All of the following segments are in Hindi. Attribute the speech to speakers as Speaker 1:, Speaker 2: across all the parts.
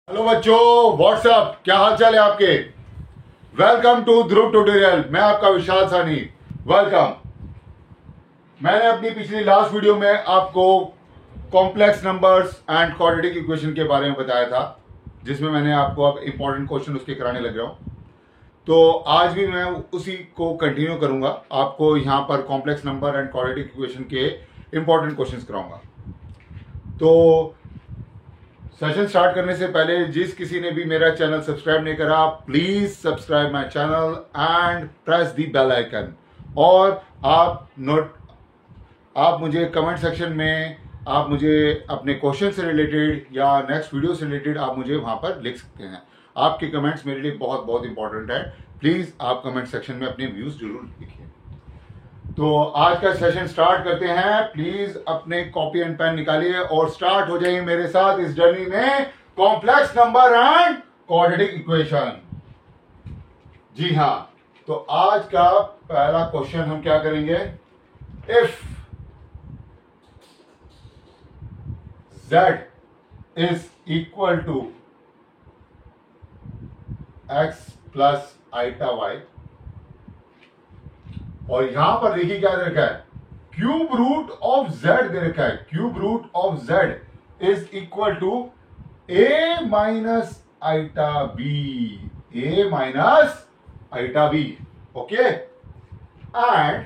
Speaker 1: हेलो बच्चों, व्हाट्सअप, क्या हाल चाल है आपके। Welcome to Dhruv tutorial. मैं आपका विशाल सानी, वेलकम। मैंने अपनी पिछली लास्ट वीडियो में आपको complex numbers and quadratic equation के बारे में बताया था, जिसमें मैंने आपको अब इंपॉर्टेंट क्वेश्चन उसके कराने लग रहा हूं। तो आज भी मैं उसी को कंटिन्यू करूंगा, आपको यहां पर complex number and quadratic equation के इंपॉर्टेंट क्वेश्चन कराऊंगा। तो सेशन स्टार्ट करने से पहले जिस किसी ने भी मेरा चैनल सब्सक्राइब नहीं करा, please subscribe my channel and press the bell icon. और आप मुझे कमेंट सेक्शन में आप मुझे अपने क्वेश्चन से रिलेटेड या नेक्स्ट वीडियो से रिलेटेड आप मुझे वहां पर लिख सकते हैं। आपके कमेंट्स मेरे लिए बहुत बहुत इंपॉर्टेंट है। प्लीज आप कमेंट सेक्शन में अपने व्यूज जरूर लिखिए। तो आज का सेशन स्टार्ट करते हैं। प्लीज अपने कॉपी एंड पेन निकालिए और स्टार्ट हो जाइए मेरे साथ इस जर्नी में complex number and quadratic equation. जी हाँ, तो आज का पहला क्वेश्चन हम क्या करेंगे। If z is equal to x plus iota y, और यहां पर देखिए क्या दे रखा है, क्यूब रूट ऑफ z दे रखा है। Cube root of z is equal to a minus iota b, a minus iota b, okay. And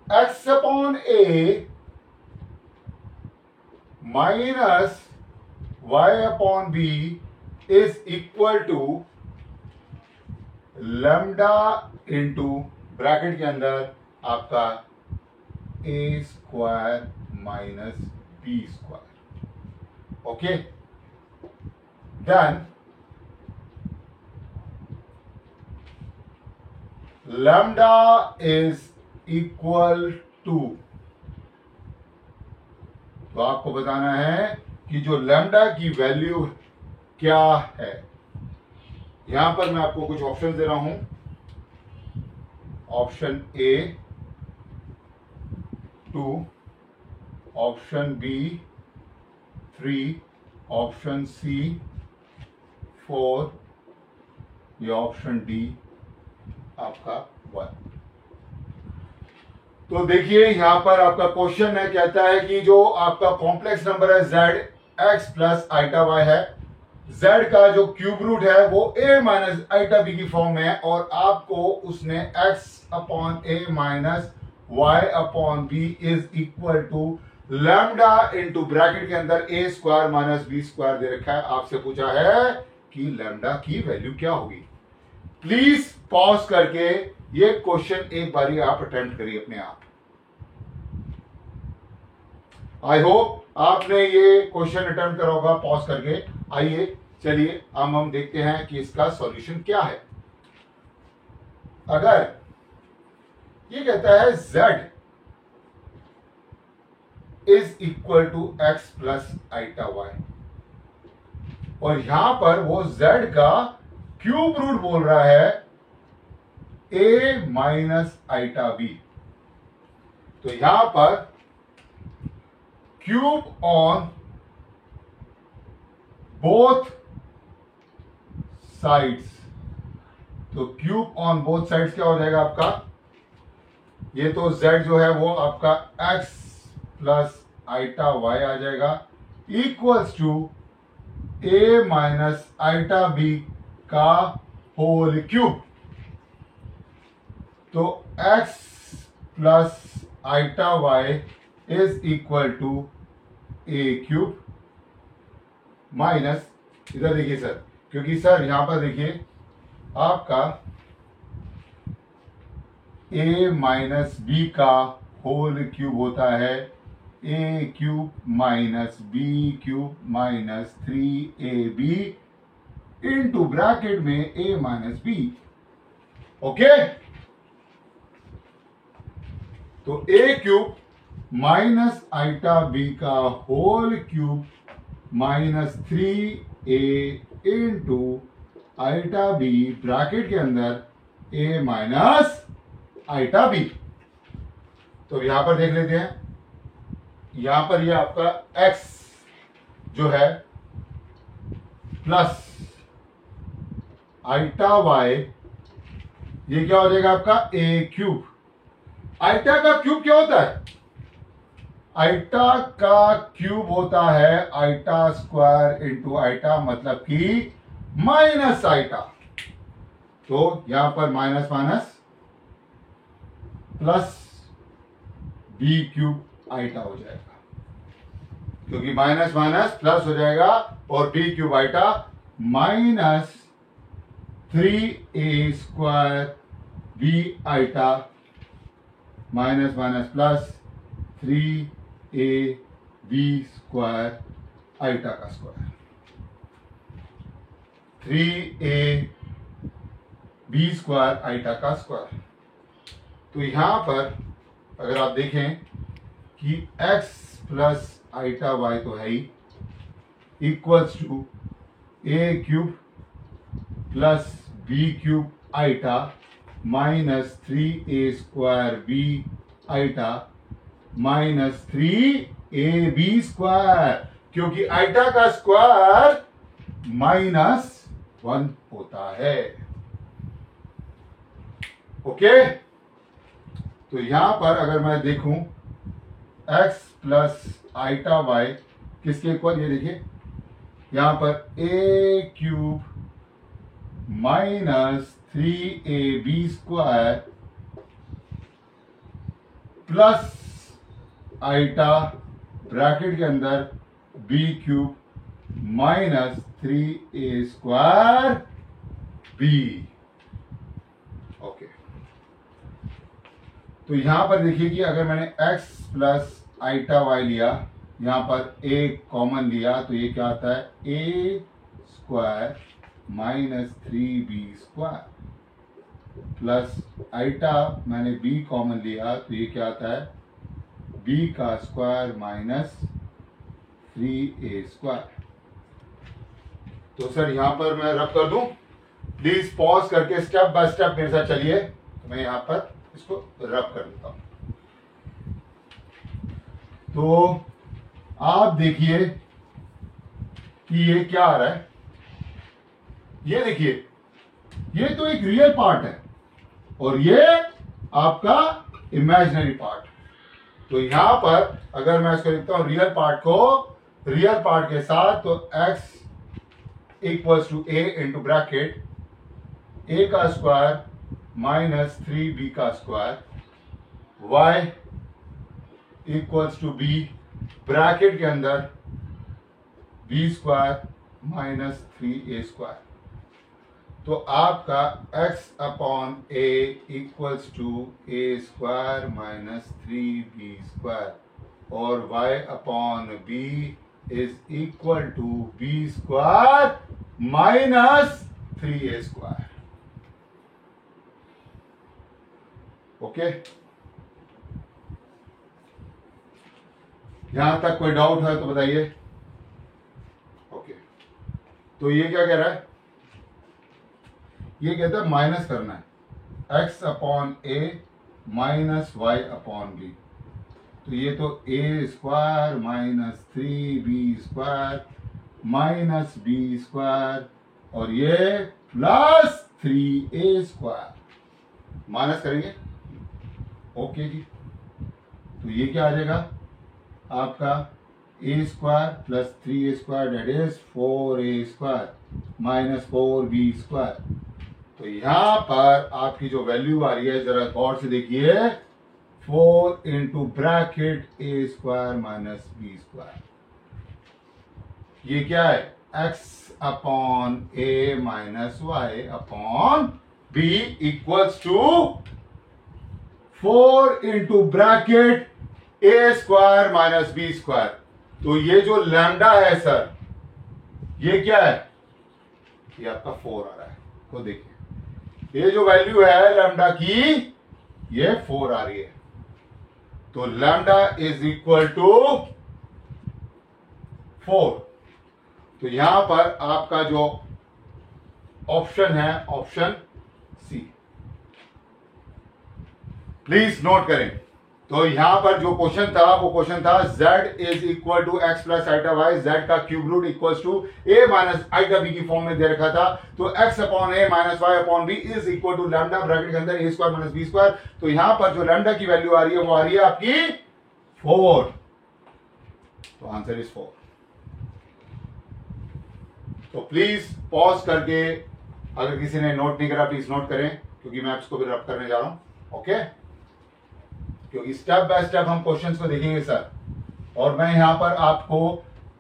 Speaker 1: x upon a minus y upon b is equal to lambda into bracket के अंदर आपका ए square minus B square, okay. Then lambda is equal to, तो आपको बताना है कि जो लैम्डा की वैल्यू क्या है। यहां पर मैं आपको कुछ ऑप्शन दे रहा हूं। Option A 2, option B 3, option C 4 या ऑप्शन डी आपका 1। तो देखिए यहां पर आपका क्वेश्चन है, कहता है कि जो आपका कॉम्प्लेक्स नंबर है z x plus iota y है, z का जो क्यूब रूट है वो a माइनस आइटा b की फॉर्म में है, और आपको उसने x upon a minus y upon b is equal to lambda into bracket के अंदर a square minus b square दे रखा है। आपसे पूछा है कि लैम्डा की वैल्यू क्या होगी। प्लीज पॉज करके ये क्वेश्चन एक बारी आप अटेम्प्ट करिए अपने आप। आई होप आपने ये क्वेश्चन अटेम्प्ट करा होगा पॉज करके। आइए चलिए हम देखते हैं कि इसका सॉल्यूशन क्या है। अगर ये कहता है z is equal to x plus iota y, और यहां पर वो z का क्यूब रूट बोल रहा है a माइनस आइटा b, तो यहां पर क्यूब ऑन बोथ साइड्स, तो क्यूब ऑन बोथ साइड्स क्या हो जाएगा आपका, ये तो z जो है वो आपका x प्लस आइटा y आ जाएगा, equals to a minus iota b का होल क्यूब। तो x plus iota y is equal to a cube minus, इधर देखिए सर, क्योंकि सर यहां पर देखिए आपका a माइनस बी का होल क्यूब होता है a cube minus B cube minus 3ab into bracket में a माइनस बी, ओके। तो a cube minus iota b का whole cube minus 3a into iota b bracket के अंदर a माइनस आइटा b। तो यहां पर देख लेते हैं, यहां पर ये आपका x जो है प्लस आइटा y, ये क्या हो जाएगा आपका a क्यूब। आइटा का क्यूब क्या होता है? आइटा का क्यूब होता है आइटा स्क्वायर इंटू आइटा, मतलब कि माइनस आइटा। तो यहां पर minus minus plus b cube iota हो जाएगा, क्योंकि माइनस माइनस प्लस हो जाएगा और b cube iota minus 3a square b iota minus minus plus 3a b square iota का square, 3a b square iota का स्क्वायर। तो यहां पर अगर आप देखें कि x प्लस आइटा y तो है ही, equals to a cube plus b cube iota minus 3a square b iota minus 3ab square, क्योंकि आइटा का स्क्वायर -1 होता है। ओके, तो यहां पर अगर मैं देखूं x प्लस आइटा y किसके इक्वल, ये देखिए यहां पर a cube minus 3ab square plus iota bracket के अंदर b cube minus 3a square b। Okay, तो यहां पर देखिए कि अगर मैंने x प्लस आइटा y लिया, यहां पर a कॉमन लिया, तो ये क्या आता है a square minus 3b square plus iota मैंने b कॉमन लिया, तो ये क्या आता है b का स्क्वायर माइनस 3a स्क्वायर। तो सर यहां पर मैं रब कर दूं, प्लीज पॉज करके स्टेप बाय स्टेप मेरे साथ चलिए, तो मैं यहां पर इसको रब कर देता हूं। तो आप देखिए कि ये क्या आ रहा है, ये देखिए ये तो एक रियल पार्ट है और ये आपका इमेजिनरी पार्ट। तो यहां पर अगर मैं इसको लिखता हूं रियल पार्ट को रियल पार्ट के साथ, तो x equals to a into bracket a का स्क्वायर माइनस 3b का square, y equals to b bracket के अंदर b square minus 3a square. तो आपका x upon a equals to a square minus 3b square और y upon b is equal to b square minus 3a square. Okay, यहां तक कोई डाउट है तो बताइए। ओके, तो ये क्या कह रहा है, ये कहता है माइनस करना है x upon a minus y upon b। तो ये तो a square minus 3b square minus b square और ये प्लस 3a स्क्वायर, माइनस करेंगे। ओके जी, तो ये क्या आ जाएगा आपका a square plus 3a square that is 4a square minus 4b square. तो यहां पर आपकी जो वैल्यू आ रही है जरा गौर से देखिए, 4 into bracket a square minus b square, ये क्या है x upon a minus y upon b equals to 4 into bracket a square minus b square. तो ये जो लैम्डा है सर, ये क्या है, ये आपका 4 आ रहा है। तो देखिए ये जो वैल्यू है लैम्डा की, ये 4 आ रही है। तो लैम्डा इज इक्वल टू 4। तो यहां पर आपका जो ऑप्शन है ऑप्शन सी, प्लीज नोट करें। तो यहां पर जो क्वेश्चन था वो क्वेश्चन था z is equal to X plus iota Y, z का cube root equal to a minus iota B की फॉर्म में दे रखा था। तो x upon a minus Y upon B is equal to lambda bracket के अंदर a square minus B square. तो यहां पर जो लैम्डा की वैल्यू आ रही है वो आ रही है आपकी 4। तो आंसर इज 4। तो प्लीज पॉज करके, अगर किसी ने नोट नहीं करा प्लीज नोट करें, क्योंकि मैं इसको भी रब करने जा रहा हूं। ओके, क्योंकि स्टेप बाय स्टेप हम क्वेश्चंस को देखेंगे सर, और मैं यहां पर आपको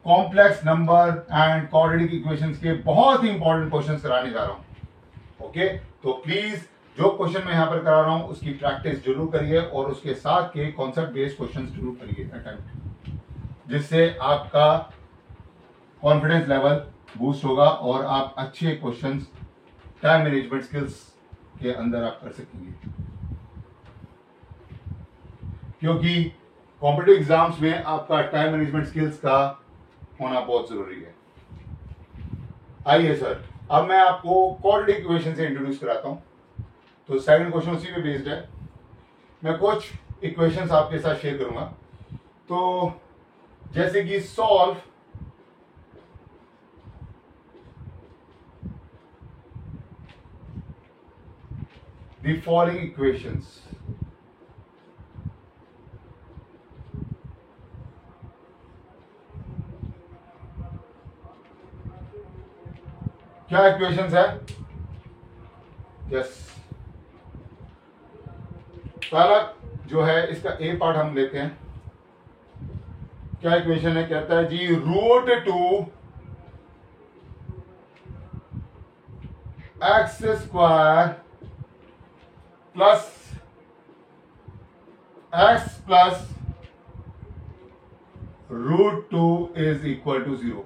Speaker 1: complex number and quadratic equations के बहुत ही इंपॉर्टेंट क्वेश्चंस कराने जा रहा हूं। ओके, तो प्लीज जो क्वेश्चन मैं यहां पर करा रहा हूं उसकी प्रैक्टिस जरूर करिए और उसके साथ के कॉन्सेप्ट बेस्ड क्वेश्चंस जरूर करिए अटेम्प्ट, जिससे आपका कॉन्फिडेंस लेवल बूस्ट होगा और आप अच्छे क्वेश्चंस टाइम मैनेजमेंट स्किल्स के अंदर आप कर सकेंगे, क्योंकि कॉम्पिटिटिव एग्जाम्स में आपका टाइम मैनेजमेंट स्किल्स का होना बहुत जरूरी है। आइए सर, अब मैं आपको क्वाड्रेटिक इक्वेशन से इंट्रोड्यूस कराता हूं। तो सेकंड क्वेश्चन उसी पे बेस्ड है। मैं कुछ इक्वेशंस आपके साथ शेयर करूंगा। तो जैसे कि सॉल्व द फॉलोइंग इक्वेशंस। क्या इक्वेशंस है? यस, पहला जो है इसका ए पार्ट हम लेते हैं। क्या इक्वेशन है? कहता है जी root 2 x square plus x plus root 2 is equal to 0।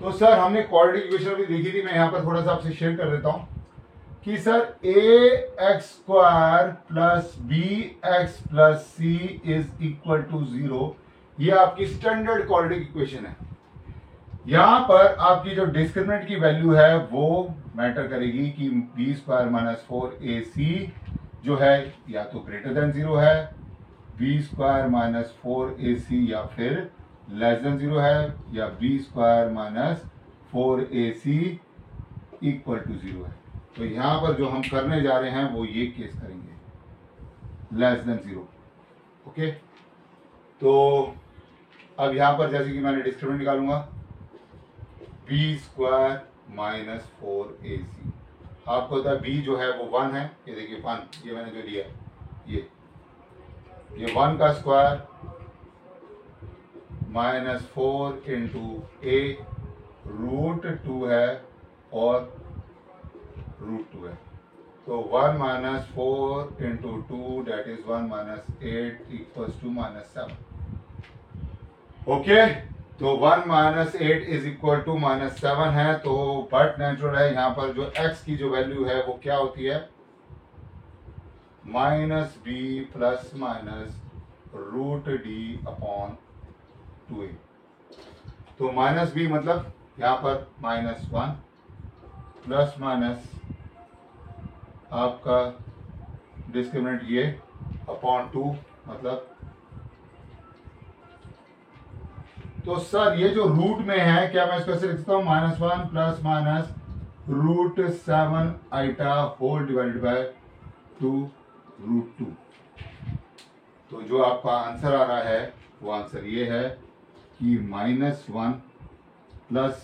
Speaker 1: तो सर हमने क्वाड्रेटिक इक्वेशन भी देखी थी, मैं यहां पर थोड़ा सा आपसे शेयर कर देता हूं कि sir A X square plus B X plus C is equal to 0, ये आपकी स्टैंडर्ड क्वाड्रेटिक इक्वेशन है। यहां पर आपकी जो डिस्क्रिमिनेंट की वैल्यू है वो मैटर करेगी कि बी स्क्वायर माइनस 4ac जो है या तो ग्रेटर देन 0 है, बी स्क्वायर माइनस 4ac या फिर लेस देन 0 है, या B square minus 4ac equal to 0 है। तो यहां पर जो हम करने जा रहे हैं वो ये केस करेंगे, लेस देन 0। ओके, तो अब यहां पर जैसे कि मैंने डिस्क्रिमिनेंट निकालूंगा बी स्क्वायर माइनस 4ac, आपको पता है बी जो है वो 1 है, ये देखिए 1, ये मैंने जो लिया ये 1 का square minus 4 into A root 2 है और रूट 2 है। तो 1 minus 4 into 2 that is 1 minus 8 equals to minus 7। Okay, तो 1 minus 8 is equal to minus 7 है। तो बट नेचुरल है, यहां पर जो x की जो वैल्यू है वो क्या होती है? Minus B plus minus root D upon 2a। तो माइनस बी मतलब यहां पर माइनस 1 प्लस माइनस आपका डिस्क्रिमिनेंट ये अपॉन 2 मतलब, तो सर ये जो रूट में है क्या मैं इसको ऐसे लिख सकता हूं -1 plus minus root 7 iota whole divided by 2 root 2। तो जो आपका आंसर आ रहा है वो आंसर ये है कि -1 plus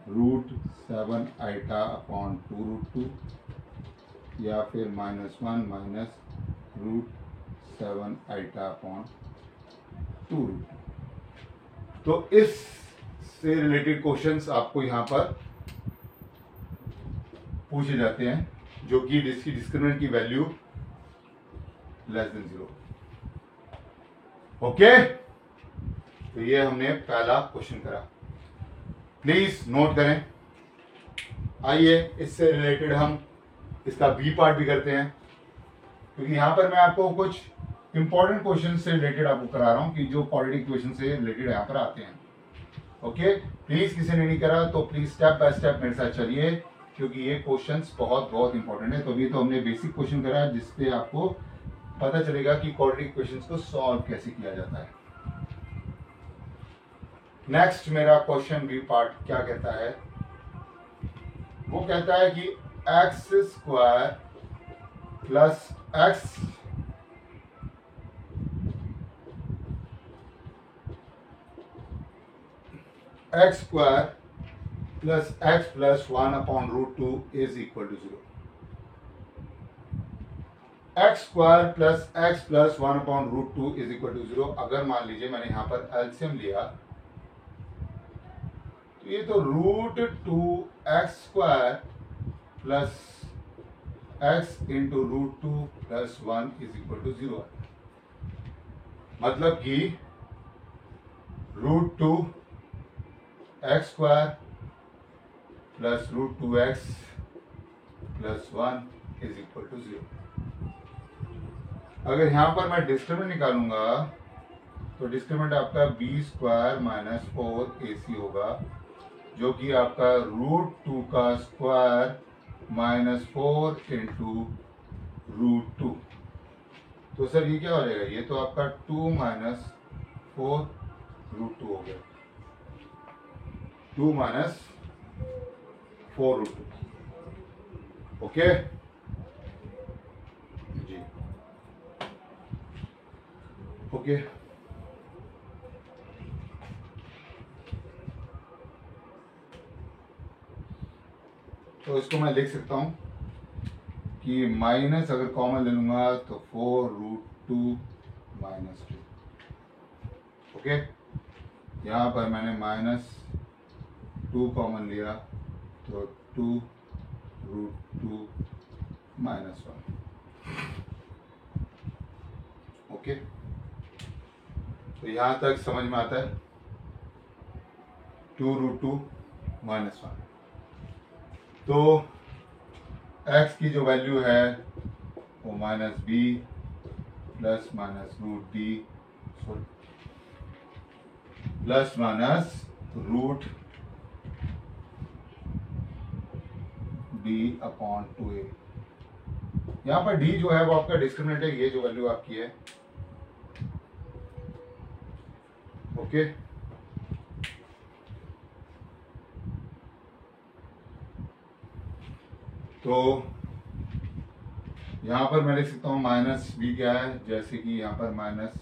Speaker 1: root 7 iota upon 2 root 2, या फिर -1 minus root 7 iota upon 2 root 2। तो इस से रिलेटेड क्वेश्चंस आपको यहां पर पूछे जाते हैं, जो कि डिस्क्रिमिनेंट की वैल्यू लेस देन 0। ओके, तो ये हमने पहला क्वेश्चन करा, प्लीज नोट करें। आइए इससे रिलेटेड हम इसका बी पार्ट भी करते हैं, क्योंकि यहां पर मैं आपको कुछ इंपॉर्टेंट क्वेश्चन से रिलेटेड आपको करा रहा हूं कि जो क्वाड्रेटिक इक्वेशन से रिलेटेड यहां पर आते हैं। ओके, प्लीज किसी ने नहीं करा तो प्लीज स्टेप बाय स्टेप मेरे साथ चलिए, क्योंकि ये क्वेश्चंस बहुत बहुत इंपॉर्टेंट है। तो अभी तो हमने बेसिक क्वेश्चन करा है जिसपे आपको पता चलेगा कि क्वाड्रेटिक इक्वेशंस को सॉल्व कैसे किया जाता है। नेक्स्ट मेरा क्वेश्चन बी पार्ट क्या कहता है, वो कहता है कि X square plus X square plus x plus 1/√2 is equal to 0। X square plus x plus 1/√2 is equal to 0। अगर मान लीजिए मैंने यहां पर एलसीएम लिया तो ये तो √2x² plus x into √2 plus 1 is equal to 0। मतलब कि √2x² plus √2x plus 1 is equal to 0। अगर यहां पर मैं डिस्क्रिमिनेंट निकालूंगा तो डिस्क्रिमिनेंट आपका b² माइनस 4ac होगा, जो कि आपका √2 का स्क्वायर माइनस 4 इंटू √2। तो सर ये क्या हो जाएगा, ये तो आपका 2 माइनस 4 √2 हो गया, 2 माइनस 4 √2। ओके जी, ओके। तो इसको मैं लिख सकता हूं कि माइनस अगर कॉमन ले लूंगा तो 4√2 माइनस 2। ओके, यहां पर मैंने माइनस 2 कॉमन लिया तो 2√2 माइनस 1। ओके, तो यहां तक समझ में आता है, 2√2 माइनस 1। तो x की जो वैल्यू है वो minus b plus minus √d sorry plus minus √d/2a। यहाँ पर d जो है वो आपका डिस्क्रिमिनेंट है, ये जो वैल्यू आपकी है। ओके, तो यहां पर मैं लिख सकता हूं माइनस b क्या है, जैसे कि यहां पर माइनस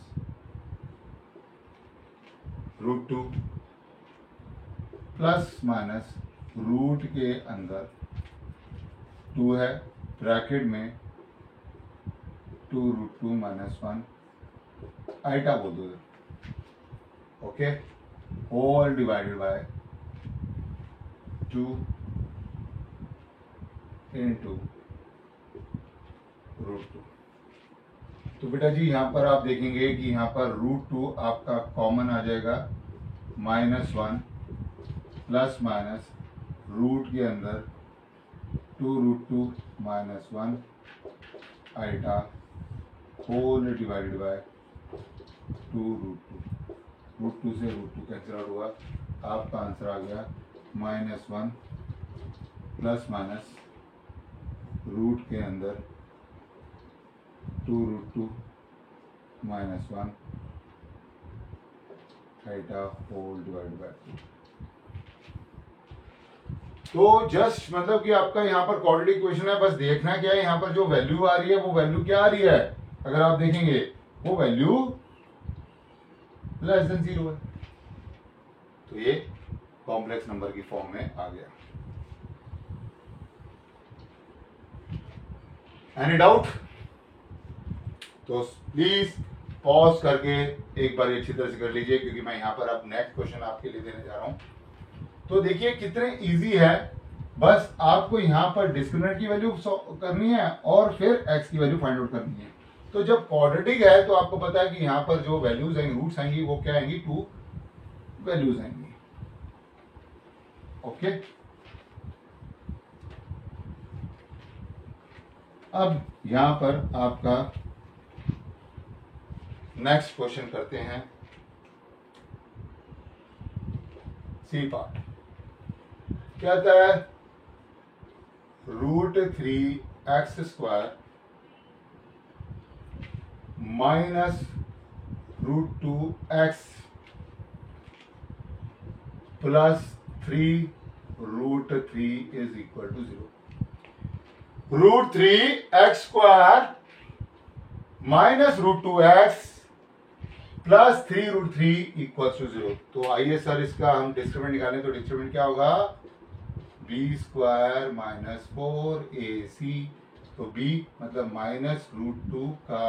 Speaker 1: √2 प्लस माइनस रूट के अंदर 2 है, ब्रैकेट में 2√2 माइनस 1 आइटा बोल दो। Okay, whole divided by 2 into √2। तो बेटा जी यहां पर आप देखेंगे कि यहां पर √2 आपका कॉमन आ जाएगा, -1 प्लस माइनस रूट के अंदर 2√2 minus 1 iota whole divided by 2√2। √2 से √2 कैंसिल आउट हुआ, आपका आंसर आ गया -1 प्लस माइनस रूट के अंदर 2√2 minus 1 iota whole divided by 2। तो जस्ट मतलब कि आपका यहाँ पर क्वाड्रेटिक इक्वेशन है, बस देखना क्या है, यहाँ पर जो वैल्यू आ रही है वो वैल्यू क्या आ रही है, अगर आप देखेंगे वो वैल्यू लेस देन 0 है। तो ये कॉम्प्लेक्स नंबर की फॉर्म में आ गया। Any doubt? तो प्लीज पॉज करके एक बार अच्छी तरह से कर लीजिए, क्योंकि मैं यहाँ पर अब नेक्स्ट क्वेश्चन आपके लिए देने जा रहा हूं। तो देखिए कितने इजी है, बस आपको यहाँ पर डिस्क्रिमिनेंट की वैल्यू करनी है और फिर x की वैल्यू फाइंड आउट करनी है। तो जब क्वाड्रेटिक है तो आपको पता है कि यहाँ पर जो वैल्यूज आएंगी, रूट्स आएंगी, वो क्या आएंगी, 2 वैल्यूज आएंगी। ओके, अब यहां पर आपका नेक्स्ट क्वेश्चन करते हैं, सी पार्ट कहता है √3x² minus √2x plus 3√3 is equal to 0। √3x² minus √2x plus 3√3 equal to 0। तो आइए सर इसका हम डिस्क्रिमिनेंट निकालें। तो डिस्क्रिमिनेंट क्या होगा? b² minus 4ac। तो b मतलब माइनस √2 का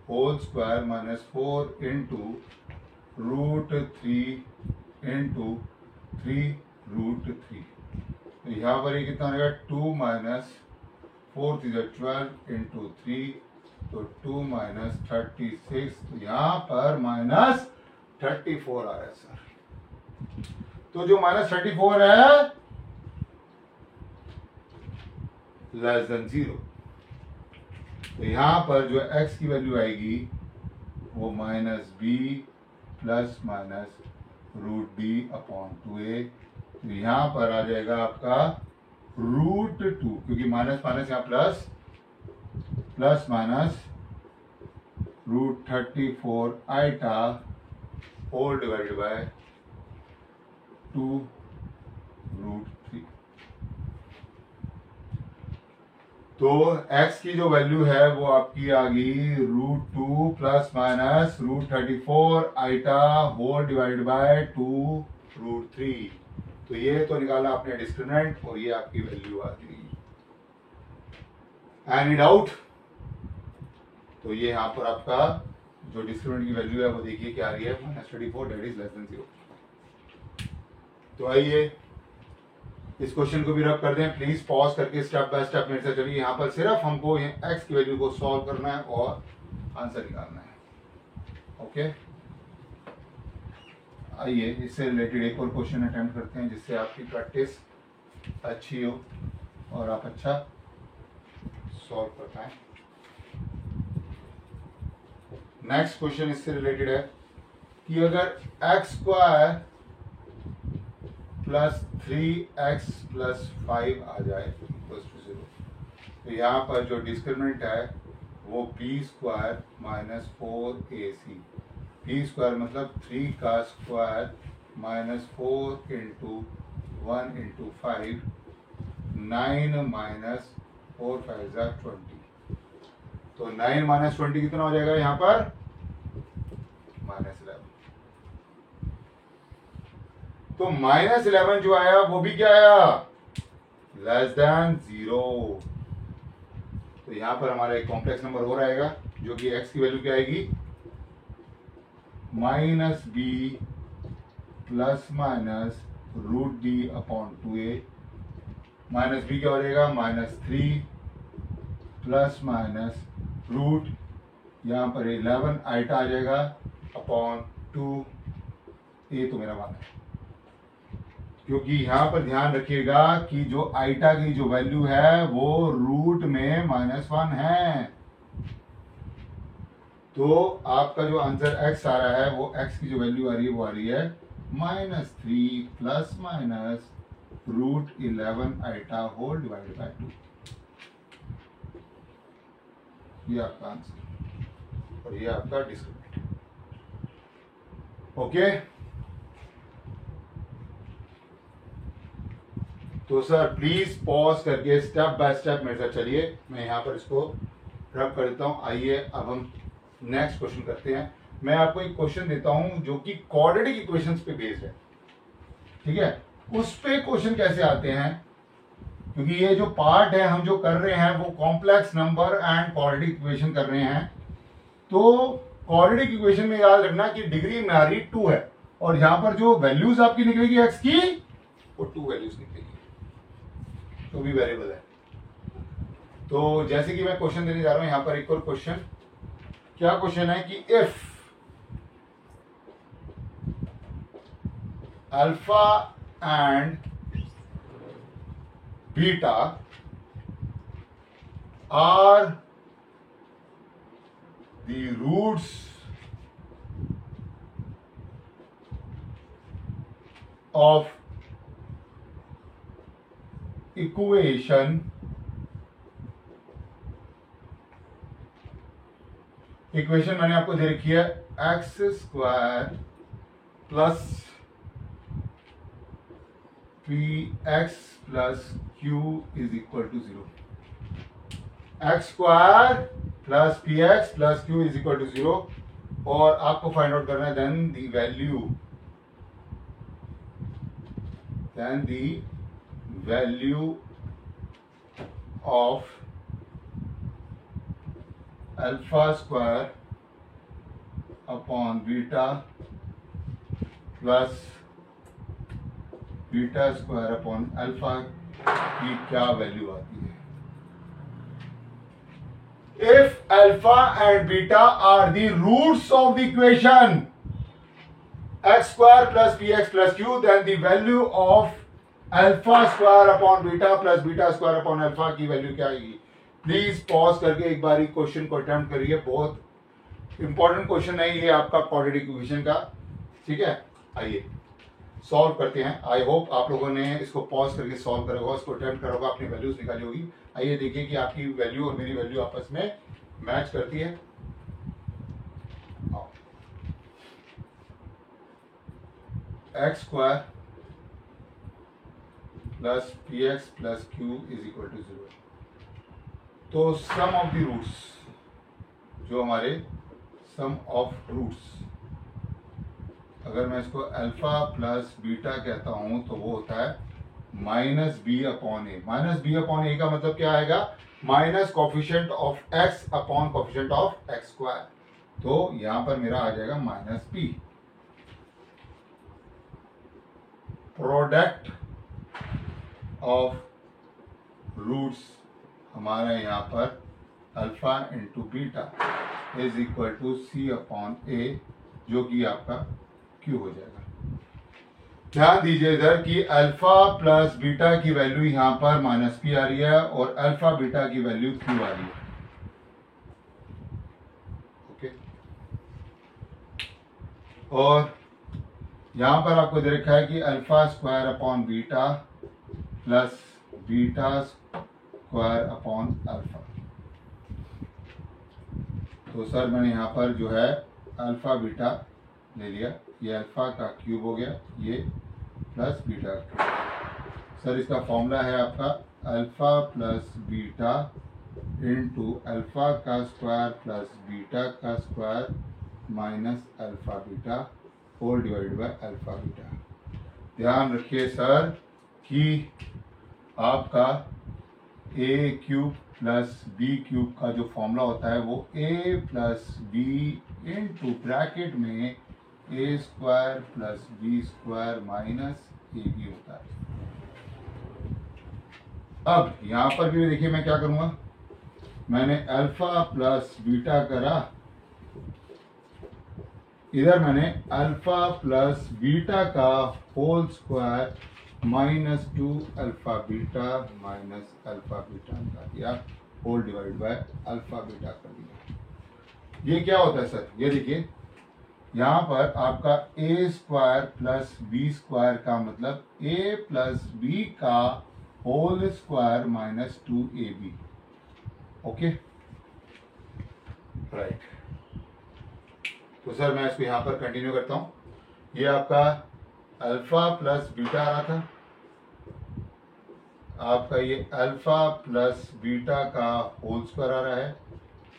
Speaker 1: whole square minus 4 into √3 into 3√3। तो यहाँ पर ये कितना रहेगा? 2 माइनस 4 12 इंटू 3, तो 2 माइनस 36। तो यहाँ पर माइनस 34 आ रहा है सर। तो जो माइनस 34 है लेस देन 0। तो यहां पर जो x की वैल्यू आएगी वो minus b plus minus √b/2a। तो यहां पर आ जाएगा आपका √2, क्योंकि माइनस माइनस यहां plus minus √34 iota whole divided by 2√3। तो x की जो वैल्यू है वो आपकी आ गई √2 plus minus √34 iota whole divided by 2√3। तो ये तो निकाला आपने डिस्क्रिमिनेंट और ये आपकी वैल्यू आ गई। Any doubt? तो ये यहां पर आपका जो डिस्क्रिमिनेंट की वैल्यू है वो देखिए क्या आ रही है, -34 दैट इज लेस देन 0। तो आइए इस क्वेश्चन को भी रब कर दें। प्लीज पॉज करके स्टेप बाय स्टेप मेरे से चलिए। यहाँ पर सिर्फ हमको x की वैल्यू को सॉल्व करना है और आंसर निकालना है। ओके, आइए इससे रिलेटेड एक और क्वेश्चन अटेम्प्ट करते हैं जिससे आपकी प्रैक्टिस अच्छी हो और आप अच्छा सॉल्व कर पाए। नेक्स्ट क्वेश्चन इससे रिलेटेड है कि अगर x² प्लस 3x प्लस 5 आ जाए इक्वल टू 0, तो यहाँ पर जो डिस्क्रिमिनेंट है वो b² माइनस 4ac। b² मतलब 3 का square minus 4 into 1 into 5, 9 minus 4 5 20। तो 9 माइनस 20 कितना हो जाएगा यहाँ पर? -11। तो -11 जो आया वो भी क्या आया? Less than 0। तो यहां पर हमारा एक कॉम्प्लेक्स नंबर और आएगा जो कि x की वैल्यू क्या आएगी? -b plus minus √d/2a। -b क्या हो जाएगा? -3 प्लस माइनस रूट, यहां पर 11 आइटा आ जाएगा अपॉन 2। ये तो मेरा मान है, क्योंकि यहां पर ध्यान रखिएगा कि जो आइटा की जो वैल्यू है वो रूट में -1 है। तो आपका जो आंसर x आ रहा है वो x की जो वैल्यू आ रही है वो आ रही है -3 plus minus √11 iota whole divided by 2। ये आपका आंसर और ये आपका डिस्क्रिमिनेंट। ओके, तो सर प्लीज पॉज करके स्टेप बाय स्टेप मेरे साथ चलिए। मैं यहाँ पर इसको रब कर देता हूँ। आइए अब हम नेक्स्ट क्वेश्चन करते हैं। मैं आपको एक क्वेश्चन देता हूँ जो कि क्वाड्रेटिक इक्वेशंस पे बेस्ड है, ठीक है? उस पे क्वेश्चन कैसे आते हैं, क्योंकि ये जो पार्ट है हम जो कर रहे हैं वो complex number and quadratic equation कर रहे हैं। तो क्वाड्रेटिक इक्वेशन में याद रखना कि डिग्री हमारी 2 है और यहां पर जो वैल्यूज आपकी निकलेगी x की वो 2 वैल्यूज निकलेगी, तो भी वेरिएबल है। तो जैसे कि मैं क्वेश्चन देने जा रहा हूं यहां पर एक और क्वेश्चन। क्या क्वेश्चन है कि if alpha and beta are the roots of equation equation मैंने आपको दे रखी है X square plus P X plus Q is equal to 0। X square plus P X plus Q is equal to 0 और आपको फाइंड आउट करना है then the value of alpha square upon beta plus beta square upon alpha की क्या वैल्यू आती है। If alpha and beta are the roots of the equation X square plus P X plus Q then the value of alpha square upon beta plus beta square upon alpha की वैल्यू क्या आएगी। प्लीज पॉज करके एक बार क्वेश्चन को अटेम्प्ट करिए, बहुत इंपॉर्टेंट क्वेश्चन है ये आपका क्वाड्रेटिक इक्वेशन का, ठीक है। आइए सॉल्व करते हैं। आई होप आप लोगों ने इसको पॉज करके सॉल्व करा होगा, इसको अटेम्प्ट करा होगा, अपनी वैल्यूज निकाली होगी। आइए देखिए कि आपकी वैल्यू और मेरी वैल्यू आपस में मैच करती है। X square plus P X plus Q is equal to 0। तो सम ऑफ द रूट्स, जो हमारे सम ऑफ रूट्स, अगर मैं इसको अल्फा प्लस बीटा कहता हूं तो वो होता है minus b upon a. Minus b upon a का मतलब क्या आएगा, minus coefficient of x upon coefficient of x square. तो यहां पर मेरा आ जाएगा minus b. Product of roots हमारा यहां पर alpha into beta is equal to c upon a, जो कि आपका क्यू हो जाएगा। ध्यान दीजिए इधर कि अल्फा प्लस बीटा की वैल्यू यहां पर माइनस पी आ रही है और अल्फा बीटा की वैल्यू क्यू आ रही है। ओके, और यहां पर आपको दे रखा है कि alpha square upon beta plus beta square upon alpha. तो सर मैंने यहां पर जो है अल्फा बीटा ले लिया, ये अल्फा का क्यूब हो गया, ये प्लस बीटा का क्यूब। सर इसका फॉर्मूला है आपका alpha plus beta into alpha का स्क्वायर प्लस बीटा का square minus alpha beta whole divide by alpha beta. ध्यान रखिए सर कि आपका a cube plus b cube का जो फॉर्मूला होता है वो a plus b into bracket में a square plus B square minus a b होता है। अब यहां पर भी देखिए मैं क्या करूंगा, मैंने अल्फा प्लस बीटा करा, इधर मैंने अल्फा प्लस बीटा का whole square minus 2 alpha beta minus alpha beta का दिया, whole divide by alpha beta कर दिया। ये क्या होता है सर, ये देखिए यहां पर आपका ए स्क्वायर प्लस बी स्क्वायर का मतलब ए प्लस बी का whole square minus 2ab। Okay right. तो सर मैं इसको यहां पर कंटिन्यू करता हूं। ये आपका अल्फा प्लस बीटा आ रहा था, आपका ये अल्फा प्लस बीटा का होल स्क्वायर आ रहा है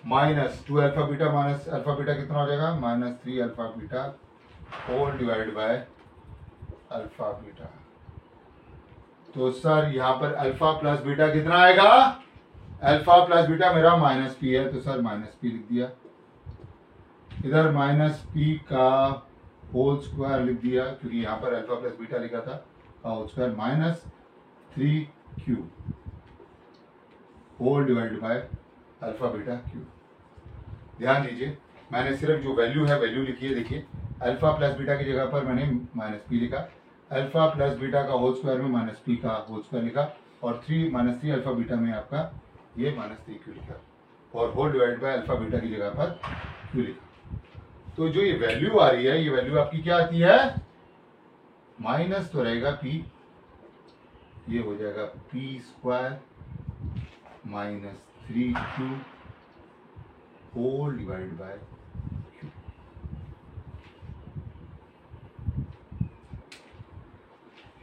Speaker 1: minus 2 alpha beta minus alpha beta कितना हो जाएगा, minus 3 alpha beta whole divide by alpha beta. तो सर यहां पर अल्फा प्लस बीटा कितना आएगा, अल्फा प्लस बीटा मेरा माइनस पी है, तो सर माइनस पी लिख दिया। इधर माइनस पी का होल स्क्वायर लिख दिया, क्योंकि यहां पर अल्फा प्लस बीटा लिखा था का whole square minus 3q whole divide by alpha beta Q. ध्यान दीजिए मैंने सिर्फ जो वैल्यू है वैल्यू लिखी है। देखिए अल्फा प्लस बीटा की जगह पर मैंने माइनस पी लिखा, अल्फा प्लस बीटा का होल स्क्वायर में माइनस पी का होल स्क्वायर लिखा, और माइनस 3 अल्फा बीटा में आपका ये माइनस 3q लिखा, और whole divide by alpha beta की जगह पर क्यू लिखा। तो जो ये वैल्यू आ रही है, ये वैल्यू आपकी क्या आती है, माइनस तो रहेगा पी, ये हो जाएगा P square minus 3q whole divide by Q.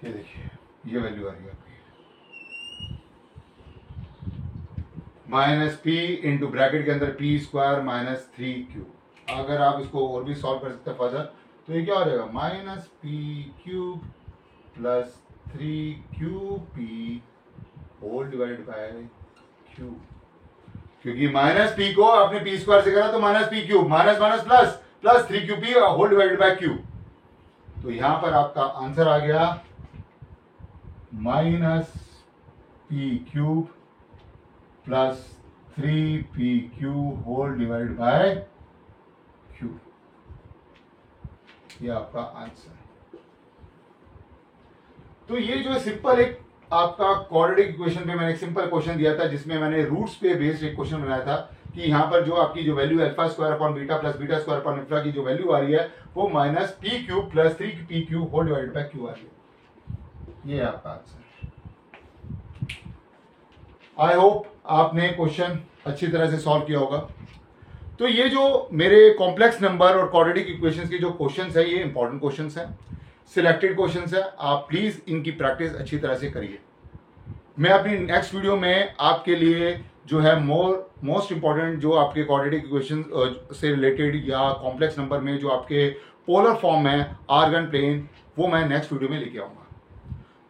Speaker 1: ये देखिए ये वैल्यू आ रही है आपकी माइनस पी इंटू ब्रैकेट के अंदर पी स्क्वायर माइनस 3q। अगर आप इसको और भी सॉल्व कर सकते हैं फर्दर तो ये क्या हो जाएगा minus P cube plus 3qp whole divide by q। क्योंकि माइनस पी को आपने पी स्क्वायर से करा तो minus P cube minus minus plus plus 3qp whole divided by q। तो यहां पर आपका आंसर आ गया minus P cube plus 3pq whole divide by q। ये आपका आंसर है। तो ये जो सिंपल एक आपका क्वाड्रेटिक इक्वेशन पे मैंने एक सिंपल क्वेश्चन दिया था जिसमें मैंने रूट्स पे बेस्ड एक क्वेश्चन बनाया था कि यहाँ पर जो आपकी जो value alpha square upon beta plus beta square upon alpha की जो वैल्यू आ रही है वो minus P cube plus 3pq whole divided by q आ रही है। ये आपका आंसर। आई होप आपने क्वेश्चन अच्छी तरह से सॉल्व किया होगा। तो ये जो मेरे कॉम्प्लेक्स नंबर और क्वाड्रेटिक इक्वेशंस के जो क्वेश्चंस है ये इंपॉर्टेंट क्वेश्चंस हैं, सिलेक्टेड क्वेश्चंस है। आप प्लीज इनकी प्रैक्टिस अच्छी तरह से करिए। मैं अपनी नेक्स्ट वीडियो में आपके लिए जो है मोस्ट इंपॉर्टेंट जो आपके क्वाड्रेटिक इक्वेशन से रिलेटेड या कॉम्प्लेक्स नंबर में जो आपके पोलर फॉर्म है आर्गन प्लेन वो मैं नेक्स्ट वीडियो में लेके आऊंगा।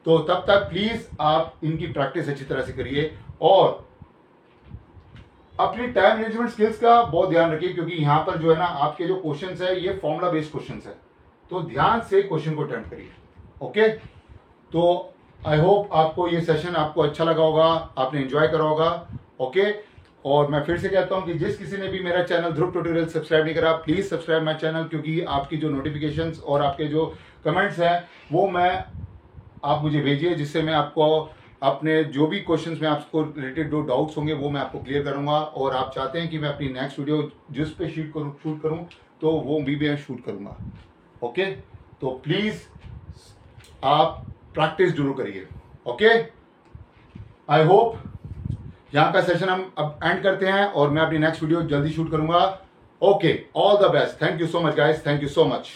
Speaker 1: तो तब तक प्लीज आप इनकी प्रैक्टिस अच्छी तरह से करिए और अपनी टाइम मैनेजमेंट स्किल्स का बहुत ध्यान रखिए क्योंकि यहां पर जो है ना आपके जो क्वेश्चंस है ये फॉर्मूला बेस्ड क्वेश्चंस है। तो ध्यान से क्वेश्चन को अटेम्प्ट करिए। ओके, तो आई होप आपको ये सेशन आपको अच्छा लगा होगा, आपने एंजॉय करा होगा। ओके, और मैं फिर से कहता हूं कि जिस किसी ने भी मेरा चैनल ध्रुव ट्यूटोरियल सब्सक्राइब नहीं करा प्लीज सब्सक्राइब माय चैनल क्योंकि आपकी जो नोटिफिकेशंस और आपके जो कमेंट्स हैं वो आप मुझे भेजिए जिससे मैं आपको अपने जो भी क्वेश्चंस में आपको रिलेटेड जो डाउट्स होंगे वो मैं आपको क्लियर करूंगा। और आप चाहते हैं कि मैं अपनी नेक्स्ट वीडियो जिस पे शूट करूं तो वो भी मैं शूट करूंगा। ओके, तो प्लीज आप प्रैक्टिस जरूर करिए। ओके, आई होप यहां का सेशन हम अब एंड करते हैं और मैं अपनी नेक्स्ट वीडियो जल्दी शूट करूंगा। Okay, all the best. Thank you so much guys, thank you so much.